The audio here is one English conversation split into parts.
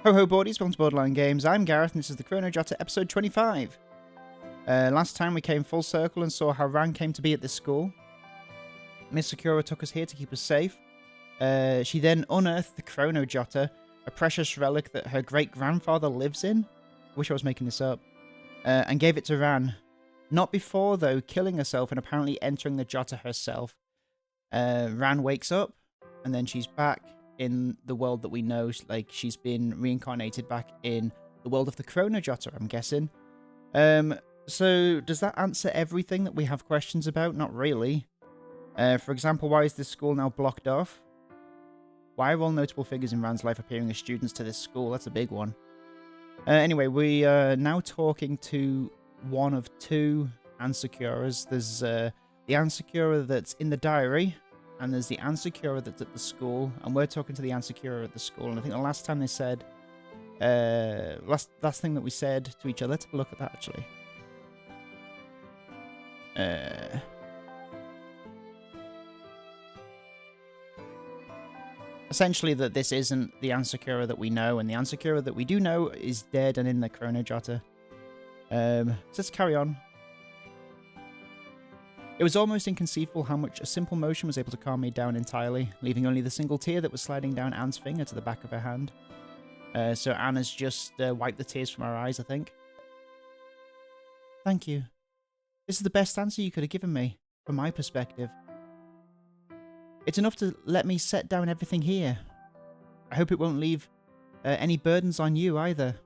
Ho ho boardies, welcome to Borderline Games. I'm Gareth and this is the Chrono Jotter episode 25. Last time we came full circle and saw how Ran came to be at this school. Miss Sakura took us here to keep us safe. She then unearthed the Chrono Jotter, a precious relic that her great-grandfather lives in. Wish I was making this up. And gave it to Ran. Not before, though, killing herself and apparently entering the Jotter herself. Ran wakes up, and then she's back in the world that we know. Like, she's been reincarnated back in the world of the Chrono Jotter, I'm guessing. So, does that answer everything that we have questions about? Not really. For example, why is this school now blocked off? Why are all notable figures in Ran's life appearing as students to this school? That's a big one. Anyway, we are now talking to one of two Ansakuras. There's the Ansakura that's in the diary, and there's the Ansakura that's at the school, and we're talking to the Ansakura at the school. And I think the last time they said, last thing that we said to each other, let's have a look at that actually. Essentially that this isn't the Ansakura that we know, and the Ansakura that we do know is dead and in the Chrono Jotter. So let's carry on. It was almost inconceivable how much a simple motion was able to calm me down entirely, leaving only the single tear that was sliding down Anne's finger to the back of her hand. So Anne has just wiped the tears from her eyes, I think. Thank you. This is the best answer you could have given me, from my perspective. It's enough to let me set down everything here. I hope it won't leave any burdens on you either.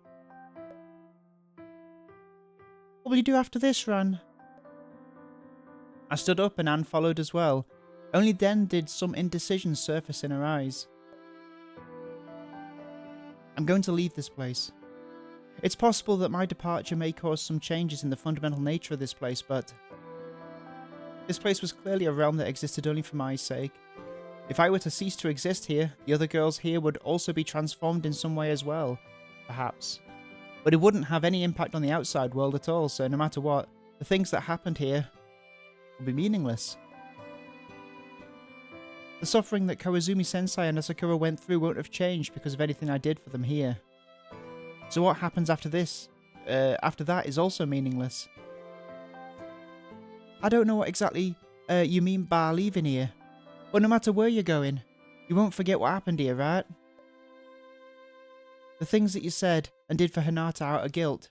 What will you do after this, Ran? I stood up and Anne followed as well. Only then did some indecision surface in her eyes. I'm going to leave this place. It's possible that my departure may cause some changes in the fundamental nature of this place, but this place was clearly a realm that existed only for my sake. If I were to cease to exist here, the other girls here would also be transformed in some way as well, perhaps. But it wouldn't have any impact on the outside world at all, so no matter what, the things that happened here would be meaningless. The suffering that Kawazumi-sensei and Asakura went through won't have changed because of anything I did for them here. So what happens after this? After that is also meaningless. I don't know what exactly you mean by leaving here. But no matter where you're going, you won't forget what happened here, right? The things that you said and did for Hinata out of guilt.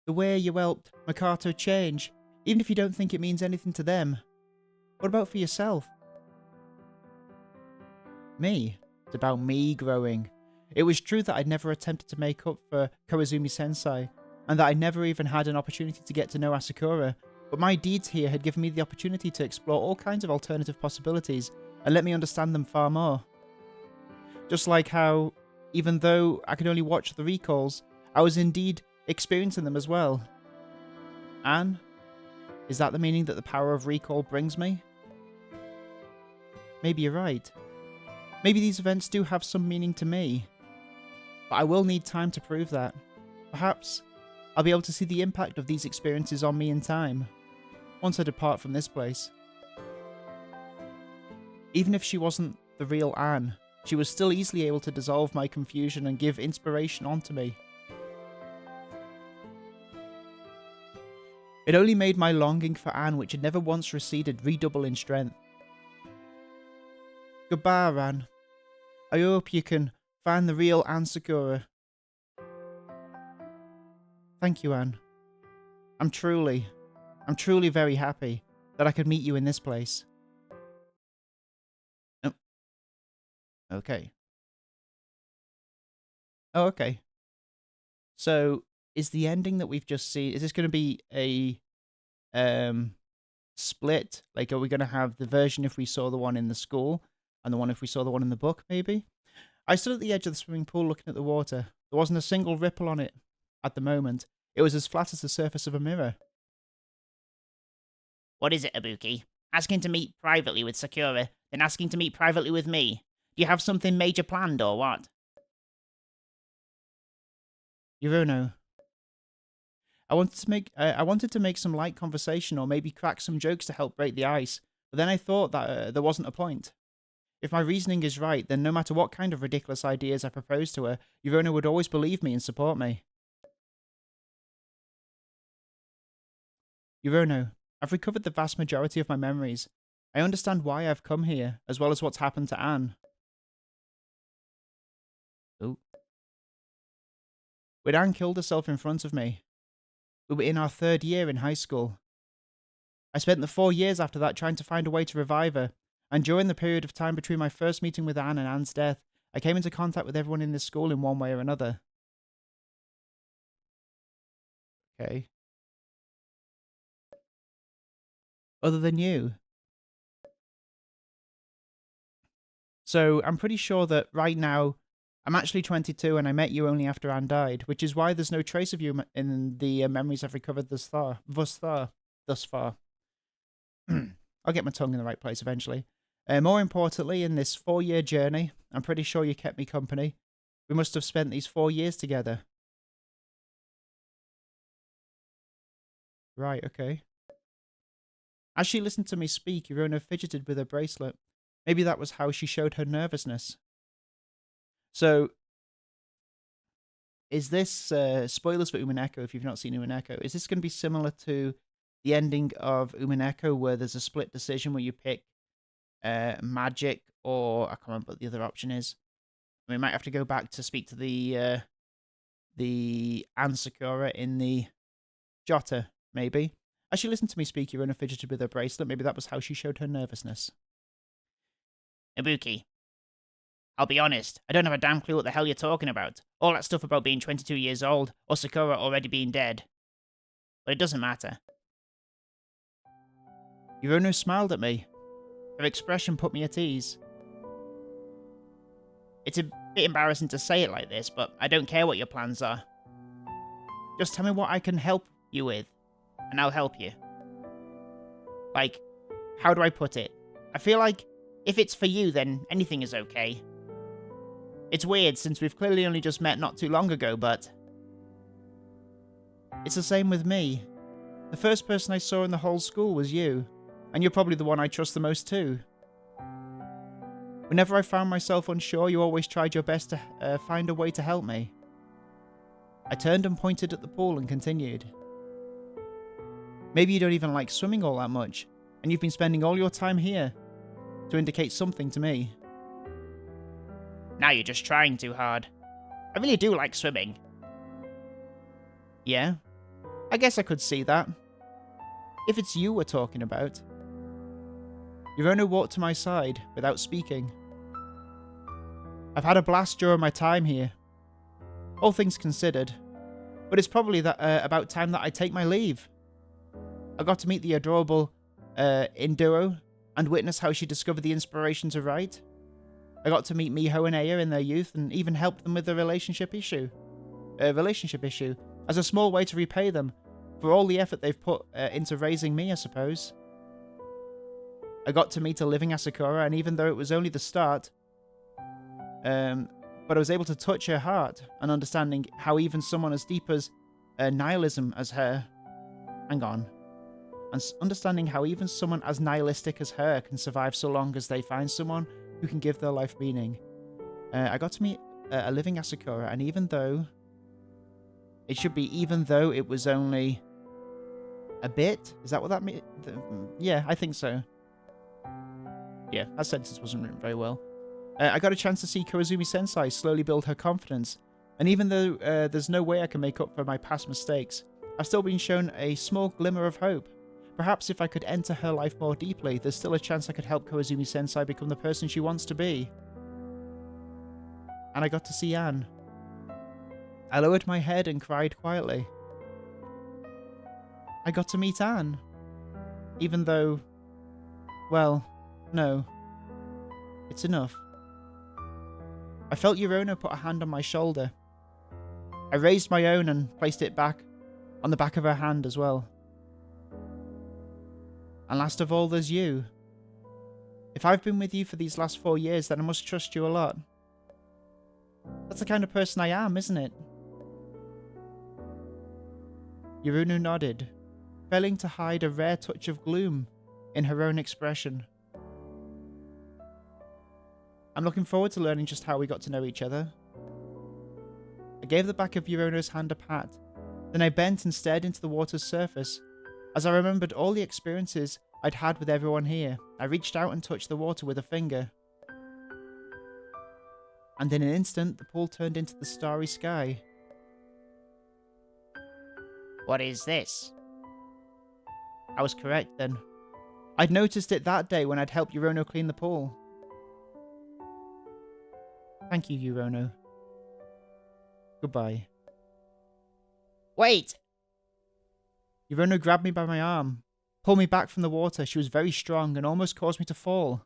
The way you helped Makoto change, even if you don't think it means anything to them. What about for yourself? Me. It's about me growing. It was true that I'd never attempted to make up for Kawazumi-sensei, and that I never even had an opportunity to get to know Asakura, but my deeds here had given me the opportunity to explore all kinds of alternative possibilities, and let me understand them far more. Just like how, even though I could only watch the recalls, I was indeed experiencing them as well. Anne? Is that the meaning that the power of recall brings me? Maybe you're right. Maybe these events do have some meaning to me. But I will need time to prove that. Perhaps I'll be able to see the impact of these experiences on me in time, once I depart from this place. Even if she wasn't the real Anne, she was still easily able to dissolve my confusion and give inspiration onto me. It only made my longing for Anne, which had never once receded, redouble in strength. Goodbye, Anne. I hope you can find the real Ansakura. Thank you, Anne. I'm truly very happy that I could meet you in this place. Oh. Okay. Oh, okay. So, is the ending that we've just seen, is this going to be a split? Like, are we going to have the version if we saw the one in the school, and the one if we saw the one in the book, maybe? I stood at the edge of the swimming pool looking at the water. There wasn't a single ripple on it at the moment. It was as flat as the surface of a mirror. What is it, Ibuki? Asking to meet privately with Sakura, then asking to meet privately with me. Do you have something major planned or what? Yurono. I wanted to make some light conversation or maybe crack some jokes to help break the ice, but then I thought that there wasn't a point. If my reasoning is right, then no matter what kind of ridiculous ideas I propose to her, Yurona would always believe me and support me. Yurono, I've recovered the vast majority of my memories. I understand why I've come here, as well as what's happened to Anne. Ooh. When Anne killed herself in front of me, we were in our 3rd year in high school. I spent the 4 years after that trying to find a way to revive her, and during the period of time between my first meeting with Anne and Anne's death, I came into contact with everyone in this school in one way or another. Okay. Other than you. So I'm pretty sure that right now, I'm actually 22 and I met you only after Anne died, which is why there's no trace of you in the memories I've recovered thus far. I'll get my tongue in the right place eventually. More importantly, in this 4-year journey, I'm pretty sure you kept me company. We must have spent these 4 years together. Right, okay. As she listened to me speak, Yurona fidgeted with her bracelet. Maybe that was how she showed her nervousness. So, is this, spoilers for Umineko if you've not seen Umineko, is this going to be similar to the ending of Umineko where there's a split decision where you pick magic or, I can't remember what the other option is. We might have to go back to speak to the Anne Sakura in the Jotter, maybe. As she listened to me speak, Yurona fidgeted with her bracelet. Maybe that was how she showed her nervousness. Ibuki, I'll be honest, I don't have a damn clue what the hell you're talking about. All that stuff about being 22 years old, or Sakura already being dead. But it doesn't matter. Yurona smiled at me. Her expression put me at ease. It's a bit embarrassing to say it like this, but I don't care what your plans are. Just tell me what I can help you with, and I'll help you. Like, how do I put it? I feel like if it's for you, then anything is okay. It's weird since we've clearly only just met not too long ago, but it's the same with me. The first person I saw in the whole school was you, and you're probably the one I trust the most too. Whenever I found myself unsure, you always tried your best to find a way to help me. I turned and pointed at the pool and continued. Maybe you don't even like swimming all that much, and you've been spending all your time here to indicate something to me. Now you're just trying too hard. I really do like swimming. Yeah, I guess I could see that. If it's you we're talking about. Yurona walked to my side without speaking. I've had a blast during my time here, all things considered, but it's probably about time that I take my leave. I got to meet the adorable Induro and witness how she discovered the inspiration to write. I got to meet Miho and Aya in their youth and even help them with the relationship issue as a small way to repay them for all the effort they've put into raising me, I suppose. I got to meet a living Asakura, and even though it was only the start, but I was able to touch her heart and understanding how even someone as deep as nihilism as her, understanding how even someone as nihilistic as her can survive so long as they find someone who can give their life meaning. I got to meet a living Asakura, and even though it was only a bit, is that what that means? Yeah, I think so. Yeah, that sentence wasn't written very well. I got a chance to see Koizumi-sensei slowly build her confidence, and even though there's no way I can make up for my past mistakes, I've still been shown a small glimmer of hope. Perhaps if I could enter her life more deeply, there's still a chance I could help Koizumi-sensei become the person she wants to be. And I got to see Anne. I lowered my head and cried quietly. I got to meet Anne. Even though, well, no. It's enough. I felt Yurona put a hand on my shoulder. I raised my own and placed it back on the back of her hand as well. And last of all, there's you. If I've been with you for these last 4 years, then I must trust you a lot. That's the kind of person I am, isn't it? Yuruna nodded, failing to hide a rare touch of gloom in her own expression. I'm looking forward to learning just how we got to know each other. I gave the back of Yurono's hand a pat. Then I bent and stared into the water's surface. As I remembered all the experiences I'd had with everyone here, I reached out and touched the water with a finger. And in an instant, the pool turned into the starry sky. What is this? I was correct then. I'd noticed it that day when I'd helped Yurono clean the pool. Thank you, Yurono. Goodbye. Wait! Yurono grabbed me by my arm, pulled me back from the water. She was very strong and almost caused me to fall.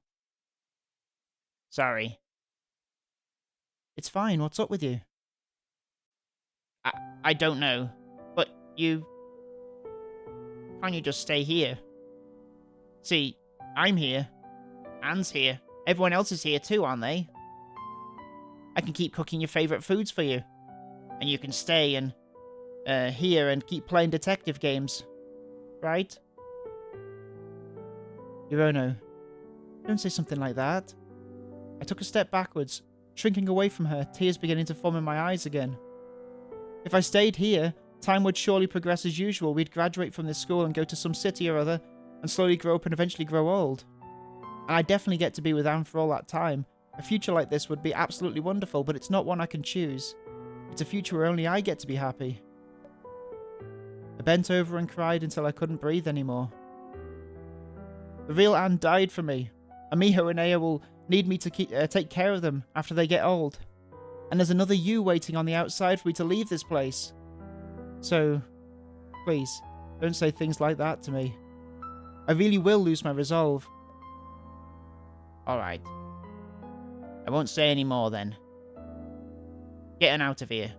Sorry. It's fine, what's up with you? I don't know, but you... Can't you just stay here? See, I'm here. Anne's here. Everyone else is here too, aren't they? I can keep cooking your favourite foods for you. And you can stay and here and keep playing detective games. Right? Yurono, don't say something like that. I took a step backwards, shrinking away from her, tears beginning to form in my eyes again. If I stayed here, time would surely progress as usual. We'd graduate from this school and go to some city or other, and slowly grow up and eventually grow old. And I'd definitely get to be with Anne for all that time. A future like this would be absolutely wonderful, but it's not one I can choose. It's a future where only I get to be happy. I bent over and cried until I couldn't breathe anymore. The real Anne died for me, and Miho and Aya will need me to take care of them after they get old. And there's another you waiting on the outside for me to leave this place. So, please, don't say things like that to me. I really will lose my resolve. Alright. I won't say any more then. Get out of here,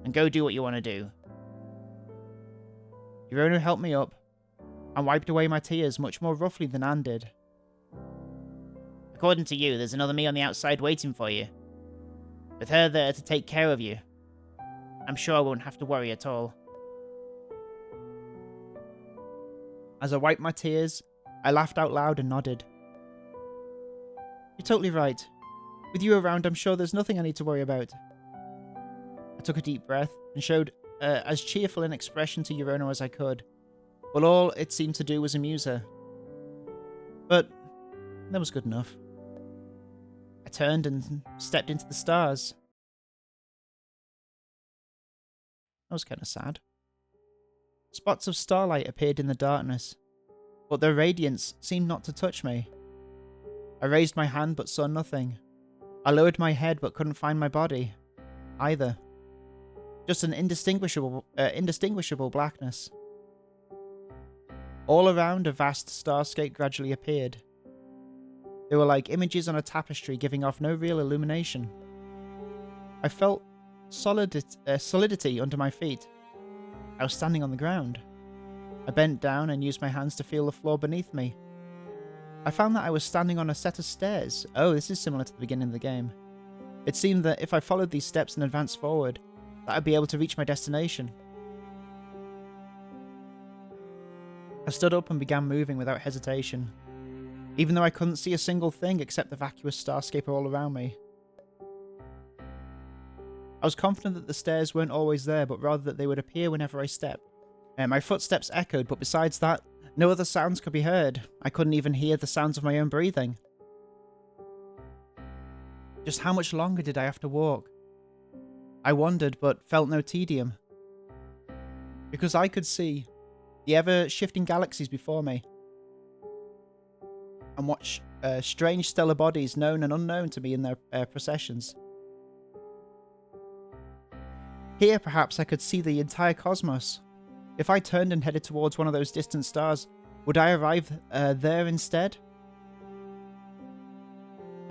and go do what you want to do. Yurono helped me up, and wiped away my tears much more roughly than Anne did. According to you, there's another me on the outside waiting for you. With her there to take care of you. I'm sure I won't have to worry at all. As I wiped my tears, I laughed out loud and nodded. You're totally right. With you around, I'm sure there's nothing I need to worry about. I took a deep breath and showed as cheerful an expression to Yurono as I could, but all it seemed to do was amuse her. But that was good enough. I turned and stepped into the stars. That was kind of sad. Spots of starlight appeared in the darkness, but their radiance seemed not to touch me. I raised my hand but saw nothing. I lowered my head but couldn't find my body either. Just an indistinguishable blackness. All around, a vast starscape gradually appeared. They were like images on a tapestry, giving off no real illumination. I felt solidity under my feet. I was standing on the ground. I bent down and used my hands to feel the floor beneath me. I found that I was standing on a set of stairs. Oh, this is similar to the beginning of the game. It seemed that if I followed these steps and advanced forward, that I'd be able to reach my destination. I stood up and began moving without hesitation, even though I couldn't see a single thing except the vacuous starscape all around me. I was confident that the stairs weren't always there, but rather that they would appear whenever I stepped. My footsteps echoed, but besides that, no other sounds could be heard. I couldn't even hear the sounds of my own breathing. Just how much longer did I have to walk? I wondered, but felt no tedium. Because I could see the ever-shifting galaxies before me, and watch strange stellar bodies known and unknown to me in their processions. Here, perhaps, I could see the entire cosmos. If I turned and headed towards one of those distant stars, would I arrive there instead?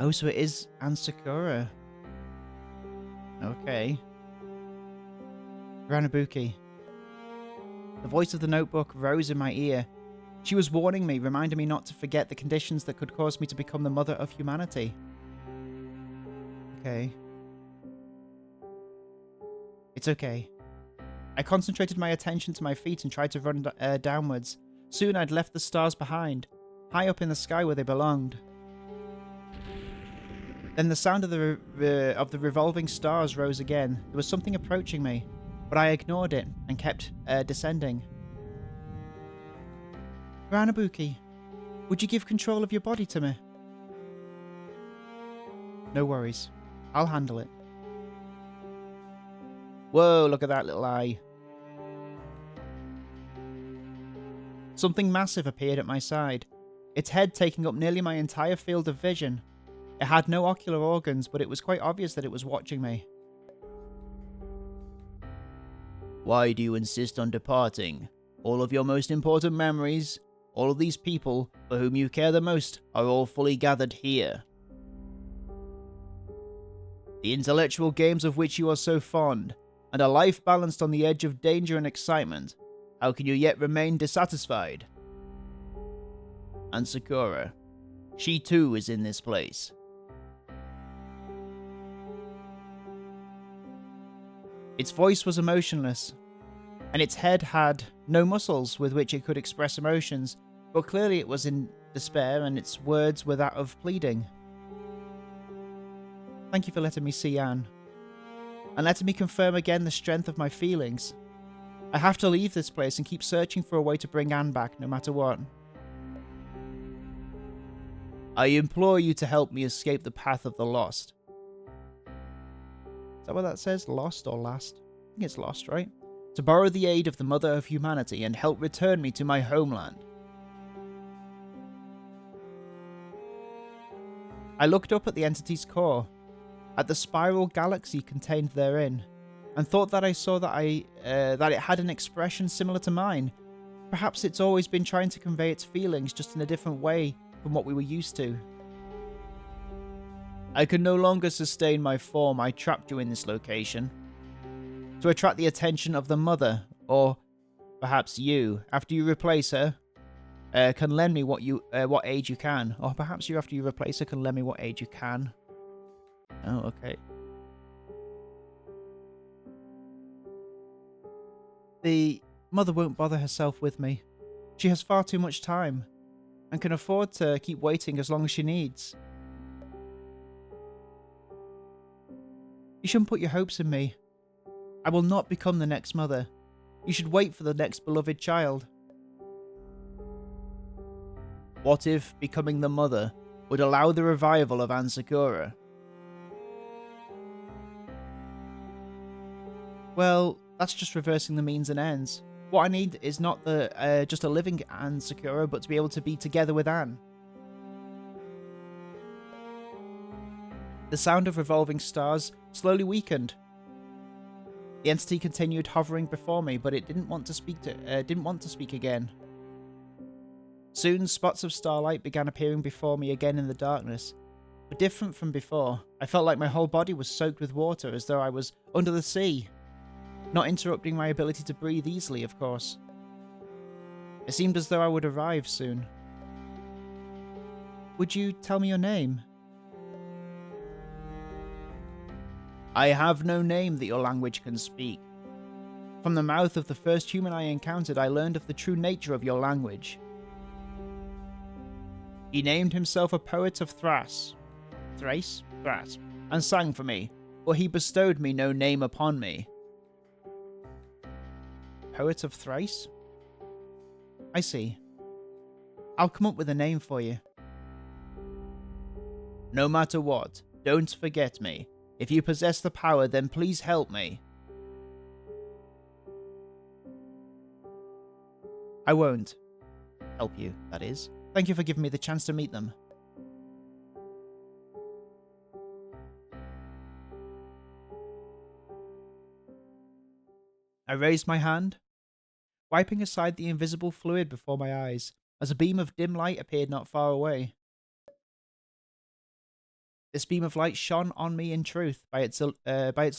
Oh, so it is Anne Sakura. Okay. Ranabuki. The voice of the notebook rose in my ear. She was warning me, reminding me not to forget the conditions that could cause me to become the mother of humanity. Okay. It's okay. I concentrated my attention to my feet and tried to run downwards. Soon I'd left the stars behind, high up in the sky where they belonged. Then the sound of the revolving stars rose again. There was something approaching me, but I ignored it and kept descending. Ranabuki, would you give control of your body to me? No worries. I'll handle it. Whoa, look at that little eye. Something massive appeared at my side, its head taking up nearly my entire field of vision. It had no ocular organs, but it was quite obvious that it was watching me. Why do you insist on departing? All of your most important memories, all of these people for whom you care the most, are all fully gathered here. The intellectual games of which you are so fond, and a life balanced on the edge of danger and excitement, how can you yet remain dissatisfied? And Sakura, she too is in this place. Its voice was emotionless, and its head had no muscles with which it could express emotions, but clearly it was in despair, and its words were that of pleading. Thank you for letting me see Anne, and letting me confirm again the strength of my feelings. I have to leave this place and keep searching for a way to bring Anne back, no matter what. I implore you to help me escape the path of the lost. Is that what that says? Lost or last? I think it's lost, right? To borrow the aid of the Mother of Humanity and help return me to my homeland. I looked up at the entity's core, at the spiral galaxy contained therein, and thought that I saw that it had an expression similar to mine. Perhaps it's always been trying to convey its feelings, just in a different way from what we were used to. I can no longer sustain my form. I trapped you in this location to attract the attention of the Mother, or perhaps you, after you replace her, can lend me what aid you can. Or perhaps you, after you replace her, can lend me what aid you can. Oh, okay. The Mother won't bother herself with me. She has far too much time, and can afford to keep waiting as long as she needs. You shouldn't put your hopes in me. I will not become the next mother. You should wait for the next beloved child. What if becoming the mother would allow the revival of Anne Sakura? Well, that's just reversing the means and ends. What I need is not just a living Anne Sakura, but to be able to be together with Anne. The sound of revolving stars slowly weakened. The entity continued hovering before me, but it didn't want to speak again. Soon, spots of starlight began appearing before me again in the darkness, but different from before. I felt like my whole body was soaked with water, as though I was under the sea, not interrupting my ability to breathe easily, of course. It seemed as though I would arrive soon. Would you tell me your name? I have no name that your language can speak. From the mouth of the first human I encountered, I learned of the true nature of your language. He named himself a poet of Thrace, and sang for me, but he bestowed me no name upon me. Poet of Thrace? I see. I'll come up with a name for you. No matter what, don't forget me. If you possess the power, then please help me. I won't. Help you, that is. Thank you for giving me the chance to meet them. I raised my hand, wiping aside the invisible fluid before my eyes, as a beam of dim light appeared not far away. This beam of light shone on me in truth by its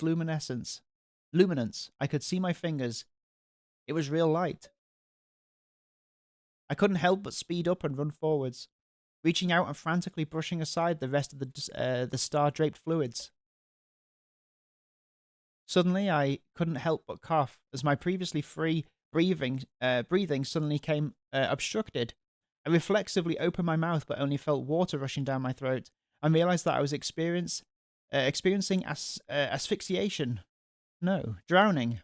luminance. I could see my fingers. It was real light. I couldn't help but speed up and run forwards, reaching out and frantically brushing aside the rest of the star-draped fluids. Suddenly, I couldn't help but cough, as my previously free breathing suddenly came obstructed. I reflexively opened my mouth, but only felt water rushing down my throat. I realized that I was experiencing asphyxiation. No, drowning.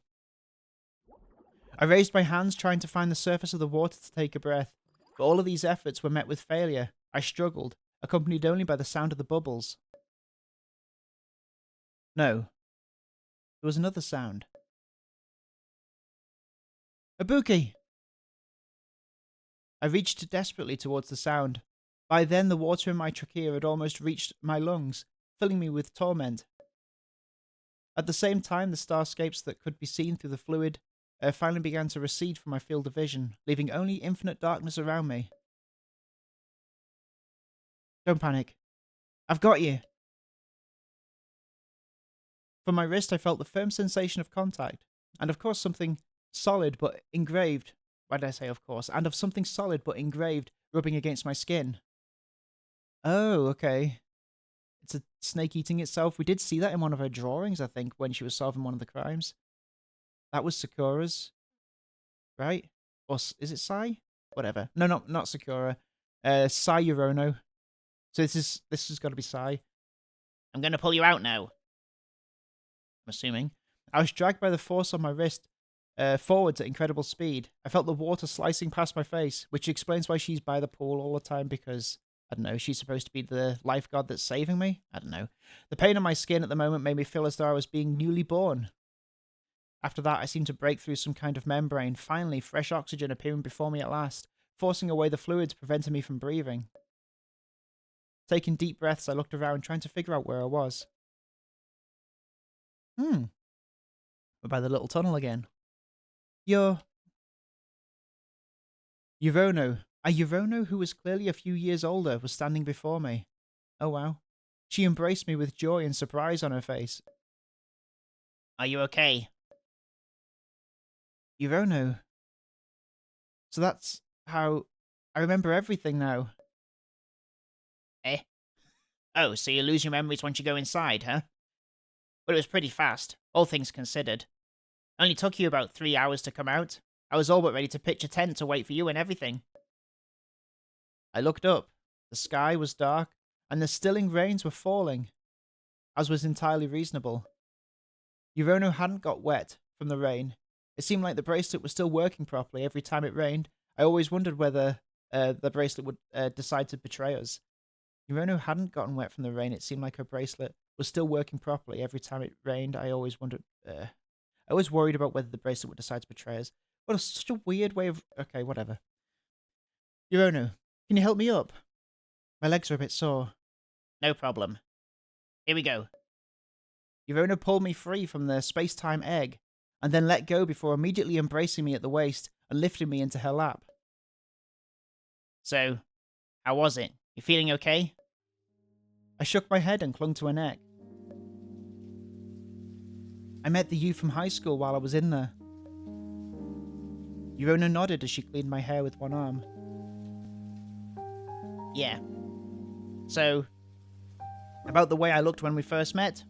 I raised my hands trying to find the surface of the water to take a breath, but all of these efforts were met with failure. I struggled, accompanied only by the sound of the bubbles. No, there was another sound. Ibuki! I reached desperately towards the sound. By then, the water in my trachea had almost reached my lungs, filling me with torment. At the same time, the starscapes that could be seen through the fluid finally began to recede from my field of vision, leaving only infinite darkness around me. Don't panic. I've got you. From my wrist, I felt the firm sensation of contact, and of course something solid but engraved. Why did I say of course? And of something solid but engraved rubbing against my skin. Oh, okay. It's a snake eating itself. We did see that in one of her drawings, I think, when she was solving one of the crimes. That was Sakura's, right? Or is it Sai? Whatever. No, not Sakura. Sai Yurono. So this has got to be Sai. I'm going to pull you out now. I'm assuming. I was dragged by the force on my wrist forwards at incredible speed. I felt the water slicing past my face, which explains why she's by the pool all the time because, I don't know, she's supposed to be the lifeguard that's saving me? I don't know. The pain on my skin at the moment made me feel as though I was being newly born. After that, I seemed to break through some kind of membrane, finally fresh oxygen appearing before me at last, forcing away the fluids preventing me from breathing. Taking deep breaths, I looked around, trying to figure out where I was. We're by the little tunnel again. You're... Yurono. A Yurono who was clearly a few years older was standing before me. Oh wow. She embraced me with joy and surprise on her face. Are you okay? Yurono. So that's how... I remember everything now. Eh? Oh, so you lose your memories once you go inside, huh? But it was pretty fast, all things considered. Only took you about 3 hours to come out. I was all but ready to pitch a tent to wait for you and everything. I looked up. The sky was dark, and the stilling rains were falling, as was entirely reasonable. Yurono hadn't got wet from the rain. It seemed like the bracelet was still working properly every time it rained. I always wondered whether the bracelet would decide to betray us. Yurono hadn't gotten wet from the rain. It seemed like her bracelet was still working properly every time it rained. I always wondered... I was worried about whether the bracelet would decide to betray us. What such a weird way of... Okay, whatever. Yurono, can you help me up? My legs are a bit sore. No problem. Here we go. Yurono pulled me free from the space-time egg, and then let go before immediately embracing me at the waist and lifting me into her lap. So, how was it? You feeling okay? I shook my head and clung to her neck. I met the youth from high school while I was in there. Yurono nodded as she cleaned my hair with one arm. Yeah. So, about the way I looked when we first met?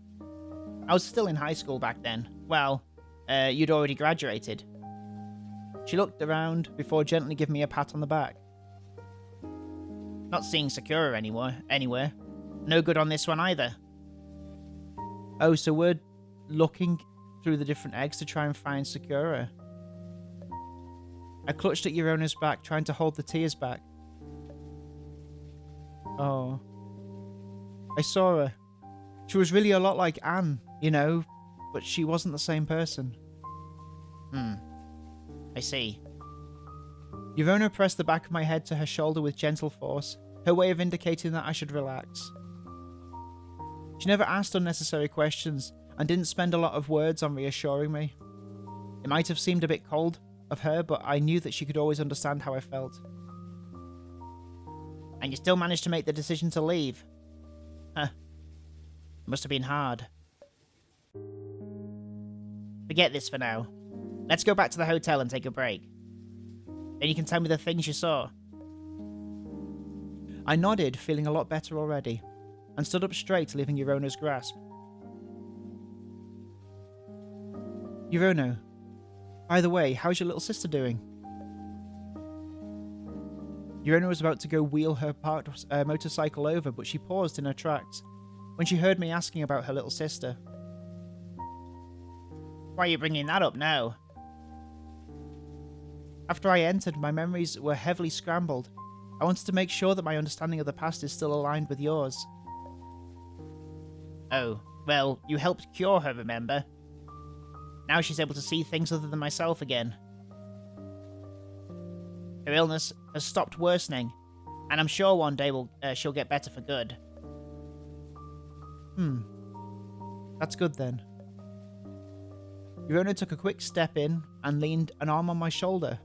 I was still in high school back then. Well, you'd already graduated. She looked around before gently giving me a pat on the back. Not seeing Sakura anywhere. No good on this one either. Oh, so we're looking through the different eggs to try and find Sakura. I clutched at Yurono's back, trying to hold the tears back. Oh. I saw her. She was really a lot like Anne, you know, but she wasn't the same person. I see. Yurono pressed the back of my head to her shoulder with gentle force, her way of indicating that I should relax. She never asked unnecessary questions and didn't spend a lot of words on reassuring me. It might have seemed a bit cold of her, but I knew that she could always understand how I felt. And you still managed to make the decision to leave? Huh. It must have been hard. Forget this for now. Let's go back to the hotel and take a break. Then you can tell me the things you saw. I nodded, feeling a lot better already, and stood up straight, leaving Yurono's grasp. Yurono, by the way, how's your little sister doing? Yorona was about to go wheel her parked motorcycle over, but she paused in her tracks when she heard me asking about her little sister. Why are you bringing that up now? After I entered, my memories were heavily scrambled. I wanted to make sure that my understanding of the past is still aligned with yours. Oh, well, you helped cure her, remember? Now she's able to see things other than myself again. Her illness has stopped worsening, and I'm sure one day she'll get better for good. That's good then. Yorona took a quick step in and leaned an arm on my shoulder.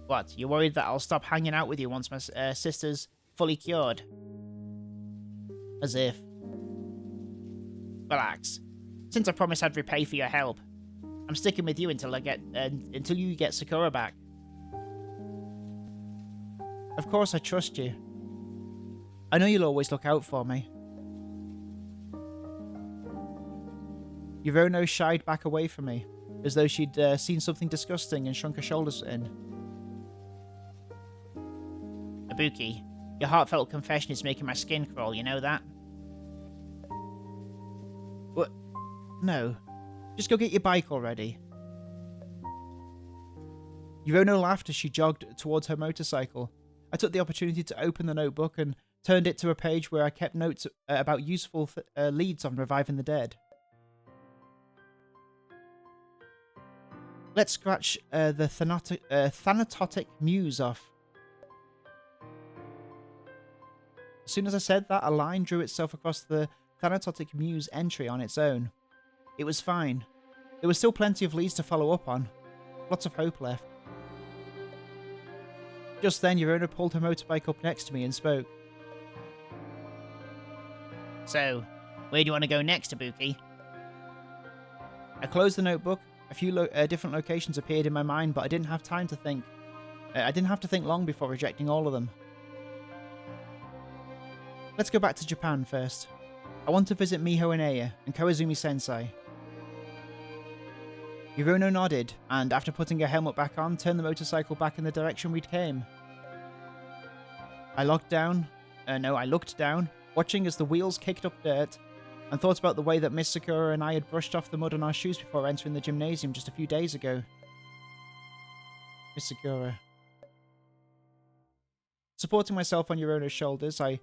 What, you worried that I'll stop hanging out with you once my sister's fully cured? As if. Relax. Since I promised I'd repay for your help, I'm sticking with you until you get Sakura back. Of course I trust you. I know you'll always look out for me. Yorona shied back away from me, as though she'd seen something disgusting and shrunk her shoulders in. Ibuki, your heartfelt confession is making my skin crawl, you know that? What? No. Just go get your bike already. Yorona laughed as she jogged towards her motorcycle. I took the opportunity to open the notebook and turned it to a page where I kept notes about useful leads on reviving the dead. Let's scratch the Thanatotic Muse off. As soon as I said that, a line drew itself across the Thanatotic Muse entry on its own. It was fine. There was still plenty of leads to follow up on. Lots of hope left. Just then, Yorona pulled her motorbike up next to me and spoke. So, where do you want to go next, Ibuki? I closed the notebook. A few different locations appeared in my mind, but I didn't have time to think. I didn't have to think long before rejecting all of them. Let's go back to Japan first. I want to visit Miho and Aya and Koizumi-sensei. Yorona nodded, and after putting her helmet back on, turned the motorcycle back in the direction we'd came. I looked down, watching as the wheels kicked up dirt, and thought about the way that Miss Sakura and I had brushed off the mud on our shoes before entering the gymnasium just a few days ago. Miss Sakura. Supporting myself on Yorona's shoulders, I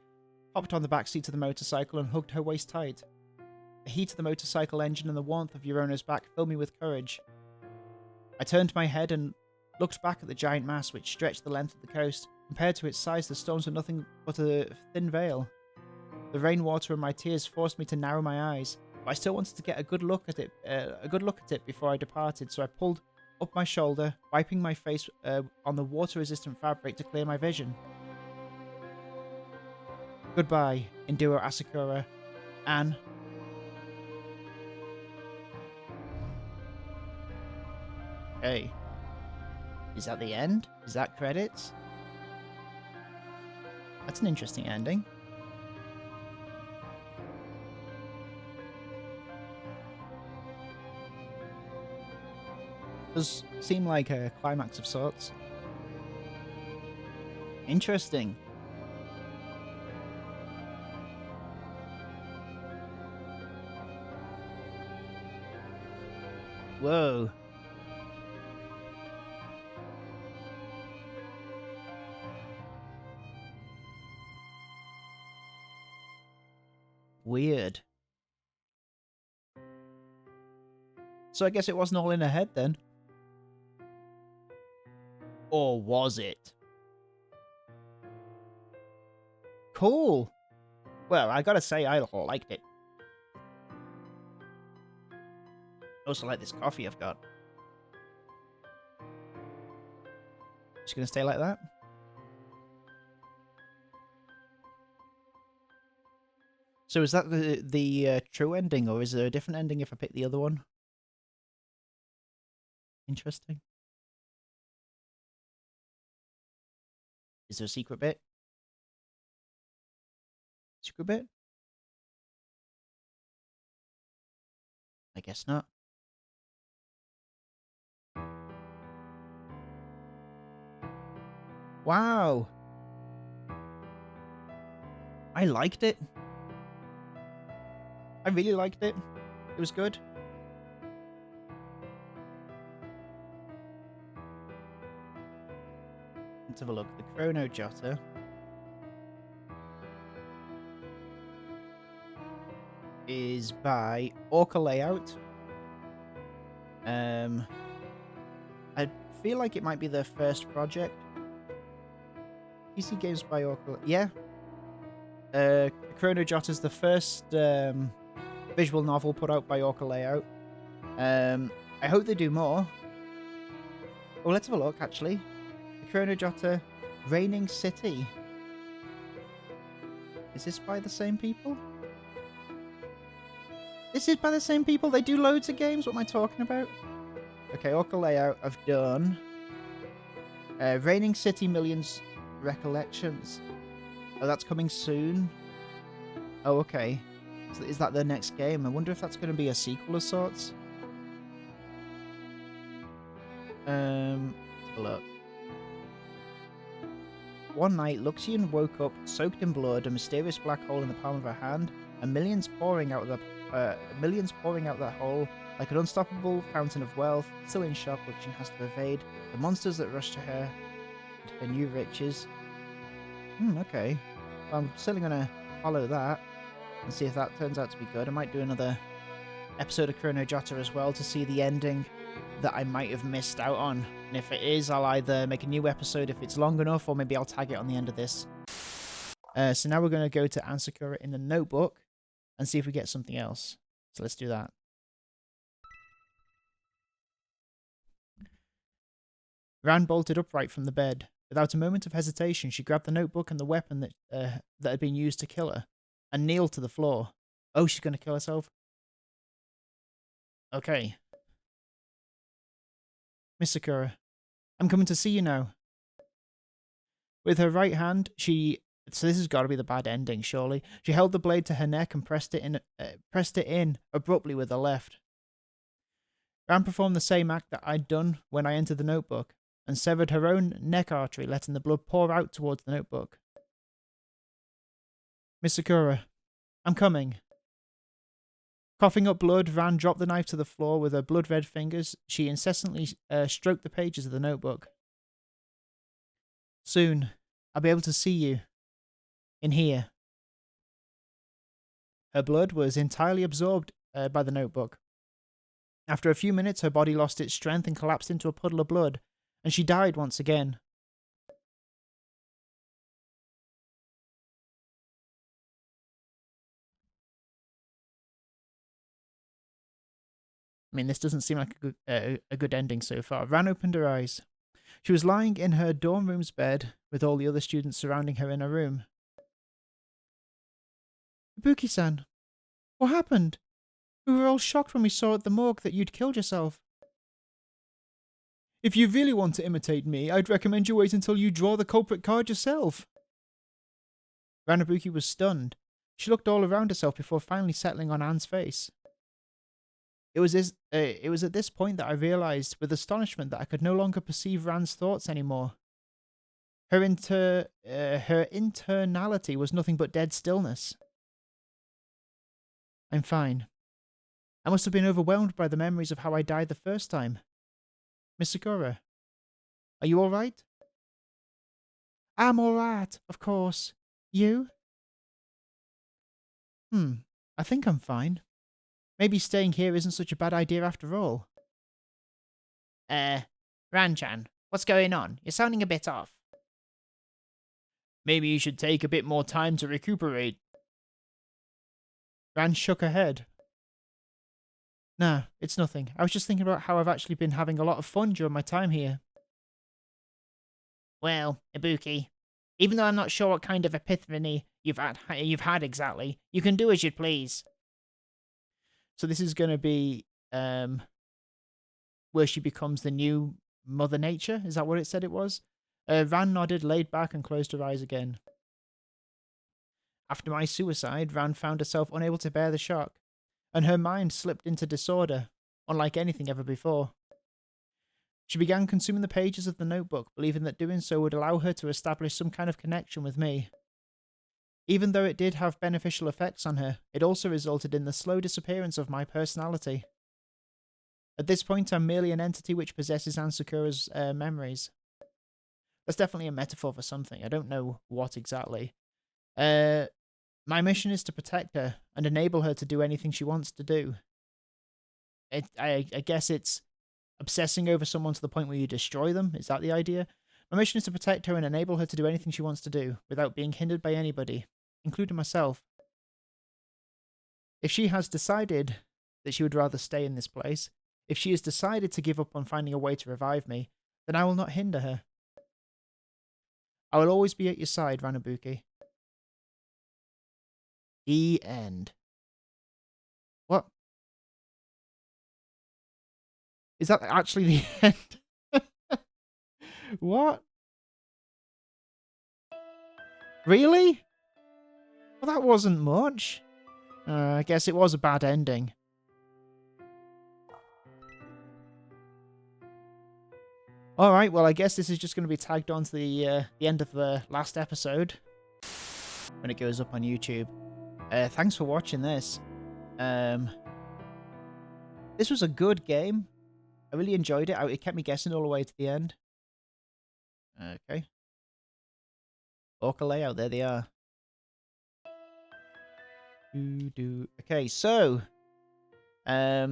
hopped on the back seat of the motorcycle and hugged her waist tight. The heat of the motorcycle engine and the warmth of Yorona's back filled me with courage. I turned my head and looked back at the giant mass which stretched the length of the coast. Compared to its size, the storms were nothing but a thin veil. The rainwater and my tears forced me to narrow my eyes, but I still wanted to get a good look at it before I departed, so I pulled up my shoulder, wiping my face on the water-resistant fabric to clear my vision. Goodbye, Enduro Asakura. Anne. Hey. Is that the end? Is that credits? That's an interesting ending. Does seem like a climax of sorts. Interesting. Whoa. Weird. So I guess it wasn't all in her head then. Or was it? Cool. Well, I gotta say, I liked it. Also like this coffee I've got. Just gonna stay like that? So is that the true ending, or is there a different ending if I pick the other one? Interesting. Is there a secret bit? Secret bit? I guess not. Wow. I liked it. I really liked it. It was good. Let's have a look. The Chrono Jotter is by Orca Layout. I feel like it might be their first project. PC games by Orca. Yeah. Chrono Jotter is the first visual novel put out by Orca Layout. I hope they do more. Oh, let's have a look, actually. The Chrono Jotter Reigning City. Is this by the same people? This is by the same people? They do loads of games? What am I talking about? Okay, Orca Layout, I've done. Reigning City Millions Recollections. Oh, that's coming soon. Oh, okay. So is that their next game? I wonder if that's going to be a sequel of sorts. Let's have a look. One night, Luxian woke up soaked in blood, a mysterious black hole in the palm of her hand, and millions pouring out that hole like an unstoppable fountain of wealth. Still in shock, Luxian has to evade the monsters that rush to her and her new riches. Okay. Well, I'm still going to follow that and see if that turns out to be good. I might do another episode of Chrono Jotter as well to see the ending that I might have missed out on. And if it is, I'll either make a new episode if it's long enough, or maybe I'll tag it on the end of this. So now we're going to go to Ansakura in the notebook and see if we get something else. So let's do that. Ran bolted upright from the bed. Without a moment of hesitation, she grabbed the notebook and the weapon that had been used to kill her, and kneeled to the floor. Oh, she's going to kill herself? Okay. Miss Sakura, I'm coming to see you now. With her right hand, so this has got to be the bad ending, surely. She held the blade to her neck and pressed it in abruptly with her left. Ran performed the same act that I'd done when I entered the notebook, and severed her own neck artery, letting the blood pour out towards the notebook. Miss Sakura, I'm coming. Coughing up blood, Ran dropped the knife to the floor with her blood-red fingers. She incessantly stroked the pages of the notebook. Soon, I'll be able to see you. In here. Her blood was entirely absorbed by the notebook. After a few minutes, her body lost its strength and collapsed into a puddle of blood, and she died once again. I mean, this doesn't seem like a good ending so far. Ran opened her eyes. She was lying in her dorm room's bed with all the other students surrounding her in her room. Ibuki-san, what happened? We were all shocked when we saw at the morgue that you'd killed yourself. If you really want to imitate me, I'd recommend you wait until you draw the culprit card yourself. Ranabuki was stunned. She looked all around herself before finally settling on Anne's face. It was at this point that I realized with astonishment that I could no longer perceive Ran's thoughts anymore. Her internality was nothing but dead stillness. I'm fine. I must have been overwhelmed by the memories of how I died the first time. Miss Sakura, are you all right? I'm all right, of course. You? I think I'm fine. Maybe staying here isn't such a bad idea after all. Ran-chan, what's going on? You're sounding a bit off. Maybe you should take a bit more time to recuperate. Ran shook her head. Nah, it's nothing. I was just thinking about how I've actually been having a lot of fun during my time here. Well, Ibuki, even though I'm not sure what kind of epiphany you've had exactly, you can do as you please. So this is going to be where she becomes the new Mother Nature? Is that what it said it was? Ran nodded, laid back, and closed her eyes again. After my suicide, Ran found herself unable to bear the shock, and her mind slipped into disorder, unlike anything ever before. She began consuming the pages of the notebook, believing that doing so would allow her to establish some kind of connection with me. Even though it did have beneficial effects on her, it also resulted in the slow disappearance of my personality. At this point, I'm merely an entity which possesses Ansakura's memories. That's definitely a metaphor for something. I don't know what exactly. My mission is to protect her and enable her to do anything she wants to do. I guess it's obsessing over someone to the point where you destroy them. Is that the idea? My mission is to protect her and enable her to do anything she wants to do without being hindered by anybody, including myself. If she has decided that she would rather stay in this place, if she has decided to give up on finding a way to revive me, then I will not hinder her. I will always be at your side, Ranabuki. The end. What? Is that actually the end? What? Really? Well, that wasn't much. I guess it was a bad ending. Alright, well, I guess this is just going to be tagged on to the end of the last episode when it goes up on YouTube. Thanks for watching this. This was a good game. I really enjoyed it. It kept me guessing all the way to the end. Okay. Orca layout, there they are. Okay, so let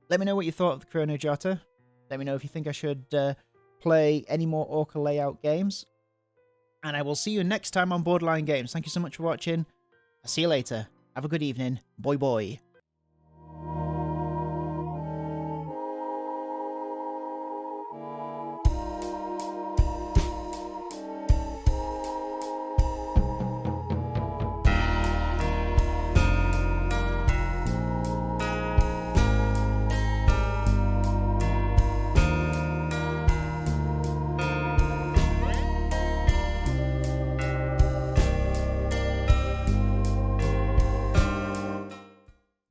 me know what you thought of the Chrono Jotter. Let me know if you think I should play any more Orca layout games. And I will see you next time on Borderline Games. Thank you so much for watching. I'll see you later. Have a good evening. Boy, boy.